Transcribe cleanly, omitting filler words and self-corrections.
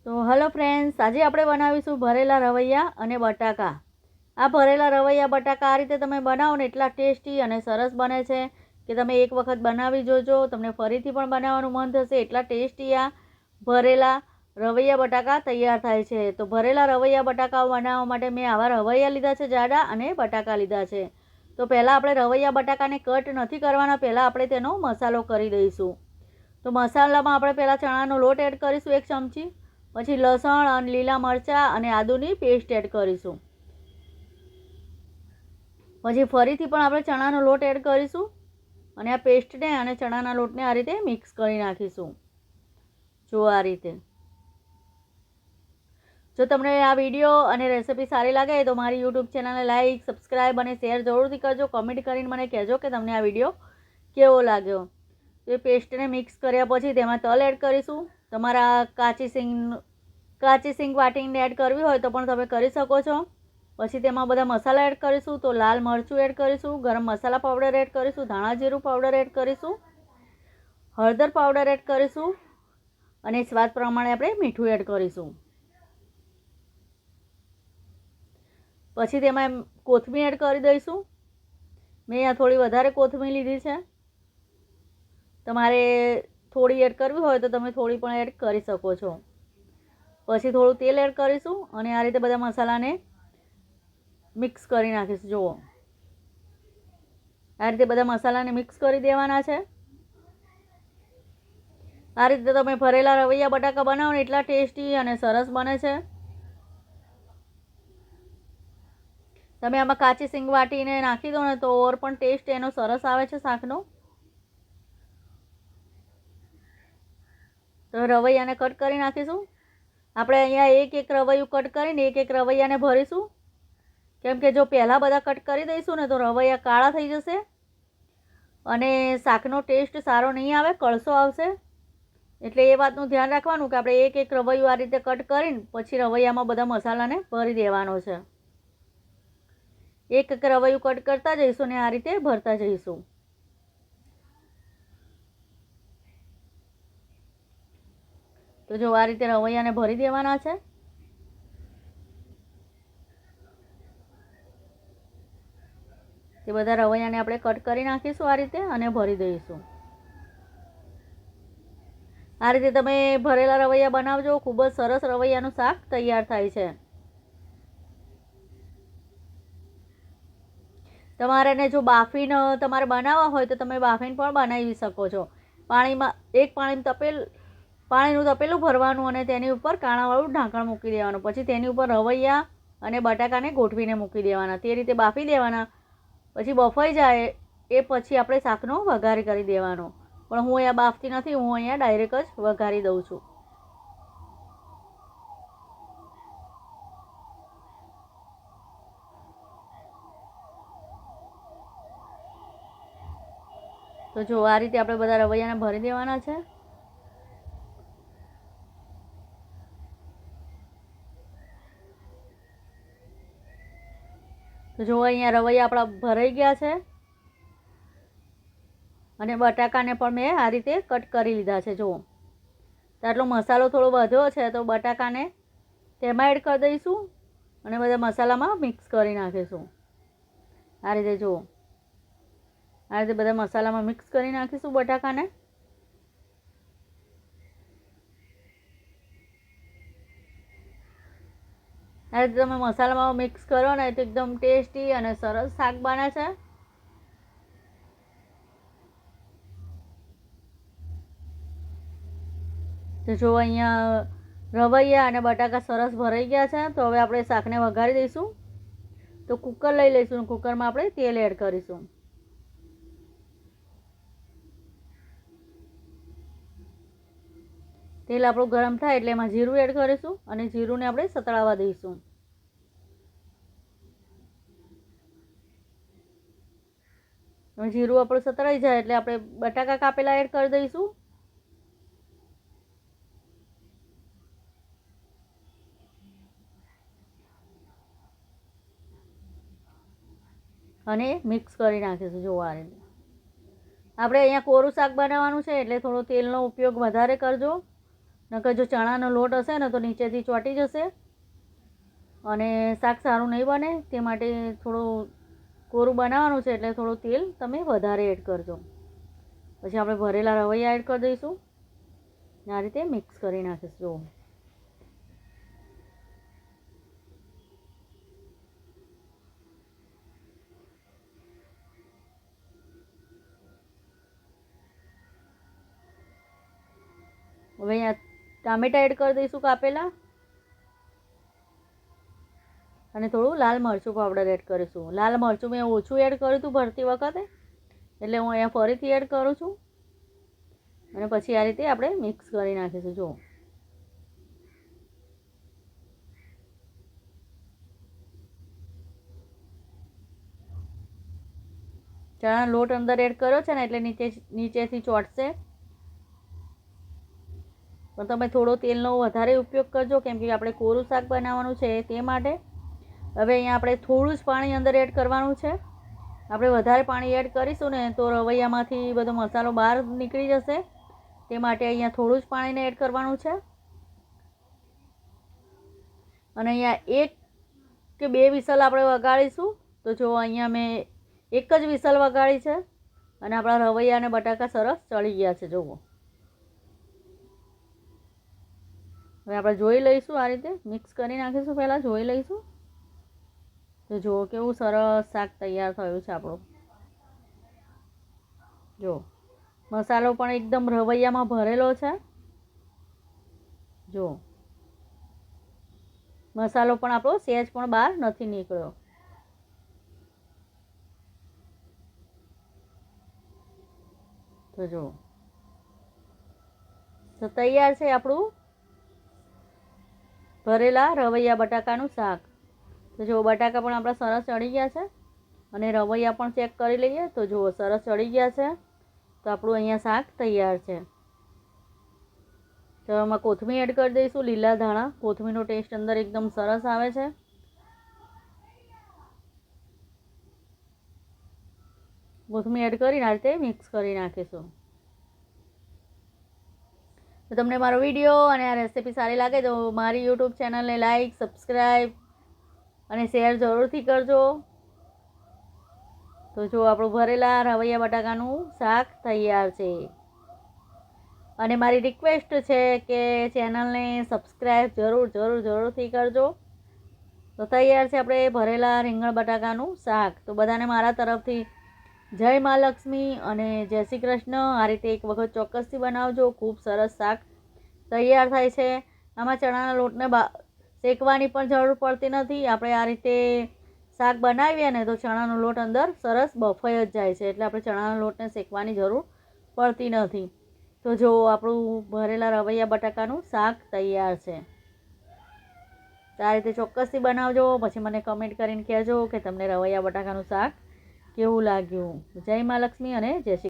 તો hello friends, આજે આપણે બનાવીશું ભરેલા રવૈયા અને બટાકા. આ ભરેલા રવૈયા બટાકા આ રીતે તમે બનાવો ને એટલા ટેસ્ટી અને સરસ બને છે કે તમે એક વખત બનાવી જોજો, તમને ફરીથી પણ બનાવવાનું મન થશે. એટલા ટેસ્ટી આ ભરેલા રવૈયા બટાકા તૈયાર થાય છે. તો ભરેલા રવૈયા બટાકા બનાવવા માટે મેં આવા રવૈયા લીધા છે જાડા, અને બટાકા લીધા છે. તો પહેલાં આપણે રવૈયા બટાકાને કટ નથી કરવાના, પહેલાં આપણે તેનો મસાલો કરી દઈશું. તો મસાલામાં આપણે પહેલાં ચણાનો લોટ એડ કરીશું 1 ચમચી, પછી લસણ અને લીલા મરચાં અને આદુની પેસ્ટ એડ કરીશું. પછી ફરીથી પણ આપણે ચણાનો લોટ એડ કરીશું અને આ પેસ્ટને અને ચણાના લોટને આ રીતે મિક્સ કરી નાખીશું. જો આ રીતે. જો તમને આ વિડીયો અને રેસિપી સારી લાગે તો મારી યુટ્યુબ ચેનલને લાઇક, સબસ્ક્રાઈબ અને શેર જરૂરથી કરજો. કમેન્ટ કરીને મને કહેજો કે તમને આ વિડીયો કેવો લાગ્યો. તો એ પેસ્ટને મિક્સ કર્યા પછી તેમાં તલ એડ કરીશું. તમારા કાચી સિંગ વાટીને એડ કરવી હોય તો પણ તમે કરી શકો છો. પછી તેમાં બધા મસાલા એડ કરીશું. તો લાલ મરચું એડ કરીશું, ગરમ મસાલા પાવડર એડ કરીશું, ધાણા જીરું પાવડર એડ કરીશું, હળદર પાવડર એડ કરીશું અને સ્વાદ પ્રમાણે આપણે મીઠું એડ કરીશું. પછી તેમાં કોથમીર એડ કરી દઈશું. મેં અહીંયા થોડી વધારે કોથમીર લીધી છે. તમારે થોડી એડ કરવી હોય તો તમે થોડી પણ એડ કરી શકો છો. પછી થોડું તેલ એડ કરીશું અને આ રીતે બધા મસાલાને મિક્સ કરી નાખીશું. જુઓ આ રીતે બધા મસાલાને મિક્સ કરી દેવાના છે. આ રીતે તમે ભરેલા રવૈયા બટાકા બનાવો ને એટલા ટેસ્ટી અને સરસ બને છે. તમે આમાં કાચી સિંગ વાટીને નાખી દો ને તો ઓર પણ ટેસ્ટ એનો સરસ આવે છે શાકનો. તો રવૈયાને કટ કરી નાખીશું. આપણે અહીંયા એક રવૈયું કટ કરીને એક રવૈયાને ભરીશું, કેમ કે જો પહેલાં બધા કટ કરી દઈશું ને તો રવૈયા કાળા થઈ જશે અને શાકનો ટેસ્ટ સારો નહીં આવે, કળસો આવશે. એટલે એ વાતનું ધ્યાન રાખવાનું કે આપણે એક રવૈયું આ રીતે કટ કરીને પછી રવૈયામાં બધા મસાલાને ભરી દેવાનો છે. એક રવૈયું કટ કરતા જઈશું ને આ રીતે ભરતા જઈશું. તો જો આ રીતે રવૈયાને ભરી દેવાના છે. તે બધા રવૈયાને આપણે કટ કરી નાખીશું આ રીતે અને ભરી દઈશું. આ રીતે તમે ભરેલા રવૈયા બનાવજો, ખૂબ જ સરસ રવૈયાનું શાક તૈયાર થાય છે. તમારે જો બાફીને તમારે બનાવવા હોય તો તમે બાફીને પણ બનાવી શકો છો. પાણીનું તપેલું ભરવાનું અને તેની ઉપર કાણાવાળું ઢાંકણ મૂકી દેવાનું. પછી તેની ઉપર રવૈયા અને બટાકાને ગોઠવીને મૂકી દેવાના. તે રીતે બાફી દેવાના. પછી બફાઈ જાય એ પછી આપણે શાકનો વઘાર કરી દેવાનો. પણ હું અહીંયા બાફતી નથી, હું અહીંયા ડાયરેક્ટ જ વઘારી દઉં છું. તો જો આ રીતે આપણે બધા રવૈયાને ભરી દેવાના છે. તો જો અહીંયા રવૈયા આપણા ભરાઈ ગયા છે અને બટાકાને પણ મેં આ રીતે કટ કરી લીધા છે. જુઓ તો આટલો મસાલો થોડો વધ્યો છે તો બટાકાને તેમાં એડ કરી દઈશું અને બધા મસાલામાં મિક્સ કરી નાખીશું. આ રીતે જુઓ આ રીતે બધા મસાલામાં મિક્સ કરી નાખીશું બટાકાને. આ રીતે તમે મસાલામાં મિક્સ કરો ને તો એકદમ ટેસ્ટી અને સરસ શાક બને છે. તો જો અહીંયા રવૈયા અને બટાકા સરસ ભરાઈ ગયા છે. તો હવે આપણે શાકને વઘારી દઈશું. તો કુકર લઈ લઈશું. કુકરમાં આપણે તેલ એડ કરીશું. તેલ આપણું ગરમ થાય એટલે એમાં જીરું એડ કરીશું અને જીરુંને આપણે સતળાવા દઈશું. જીરું આપણું સતળાઈ જાય એટલે આપણે બટાકા કાપેલા એડ કરી દઈશું. અને મિક્સ કરી નાખીશું. જો આ રીતે આપણે અહીંયા કોરું શાક બનાવવાનું છે એટલે થોડો તેલનો ઉપયોગ વધારે કરજો. નકર જો ચણાનો લોટ હશે ને તો નીચેથી ચોંટી જશે અને શાક સારું નહીં બને. તે માટે થોડું કોરું બનાવવાનું છે એટલે થોડું તેલ તમે વધારે એડ કરજો. પછી આપણે ભરેલા રવૈયા એડ કરી દઈશું. આ રીતે મિક્સ કરી નાખીશું. હવે અહીંયા ટામેટાં એડ કરી દઈશું કાપેલા અને થોડું લાલ મરચું પાવડર એડ કરીશું. લાલ મરચું મેં ઓછું એડ કર્યું હતું ભરતી વખતે એટલે હું અહીંયા ફરીથી એડ કરું છું અને પછી આ રીતે આપણે મિક્સ કરી નાખીશું. જો ચણાનો લોટ અંદર એડ કર્યો છે ને એટલે નીચેથી ચોંટશે. પણ તમે થોડો તેલનો વધારે ઉપયોગ કરજો કેમ કે આપણે કોરું શાક બનાવવાનું છે તે માટે. હવે અહીંયા આપણે થોડું જ પાણી અંદર એડ કરવાનું છે. આપણે વધારે પાણી એડ કરીશું ને તો રવૈયામાંથી બધો મસાલો બહાર નીકળી જશે. તે માટે અહીંયા થોડું જ પાણીને એડ કરવાનું છે. અને અહીંયા 1 કે 2 વિસલ આપણે વગાડીશું. તો જો અહીંયા મેં એક જ વિસલ વગાડી છે અને આપણા રવૈયા અને બટાકા સરસ ચડી ગયા છે. જુઓ હવે આપણે જોઈ લઈશું. આ રીતે મિક્સ કરી નાખીશું. પહેલાં જોઈ લઈશું. તો જુઓ કેવું સરસ શાક તૈયાર થયું છે આપણું. જો મસાલો પણ એકદમ રવૈયામાં ભરેલો છે. જો મસાલો પણ આપણો સહેજ પણ બહાર નથી નીકળ્યો. તો જો તો તૈયાર છે આપણું ભરેલા રવૈયા બટાકાનું શાક. તો જો બટાકા પણ આપણા સરસ ચડી ગયા છે અને રવૈયા પણ ચેક કરી લઈએ. તો જુઓ સરસ ચડી ગયા છે. તો આપણું અહીંયા શાક તૈયાર છે. તો એમાં કોથમીર એડ કરી દઈશું. લીલા ધાણા, કોથમીરનો ટેસ્ટ અંદર એકદમ સરસ આવે છે. કોથમીર એડ કરીને આ રીતે મિક્સ કરી નાખીશું. તો તમને મારો વિડીયો અને આ રેસીપી સારી લાગે તો મારી યુટ્યુબ ચેનલને લાઈક, સબસ્ક્રાઈબ અને શેર જરૂરથી કરજો. તો જો આપણું ભરેલા રવૈયા બટાકાનું શાક તૈયાર છે. અને મારી રિક્વેસ્ટ છે કે ચેનલને સબસ્ક્રાઈબ જરૂરથી કરજો. તો તૈયાર છે આપણે ભરેલા રીંગણ બટાકાનું શાક. તો બધાને મારા તરફથી જય મા લક્ષ્મી અને જય શ્રી કૃષ્ણ. આ રીતે એક વખત ચોક્કસથી બનાવજો. ખૂબ સરસ શાક તૈયાર થાય છે. આમાં ચણાના લોટને શેકવાની પણ જરૂર પડતી નથી. આપણે આ રીતે શાક બનાવીએ ને તો ચણાનો લોટ અંદર સરસ બફાઈ જ જાય છે એટલે આપણે ચણાના લોટને શેકવાની જરૂર પડતી નથી. તો જો આપણું ભરેલા રવૈયા બટાકાનું શાક તૈયાર છે. આ રીતે ચોક્કસથી બનાવજો. પછી મને કમેન્ટ કરીને કહેજો કે તમને રવૈયા બટાકાનું શાક કેવું લાગ્યું. જય મા લક્ષ્મી અને જય શ્રી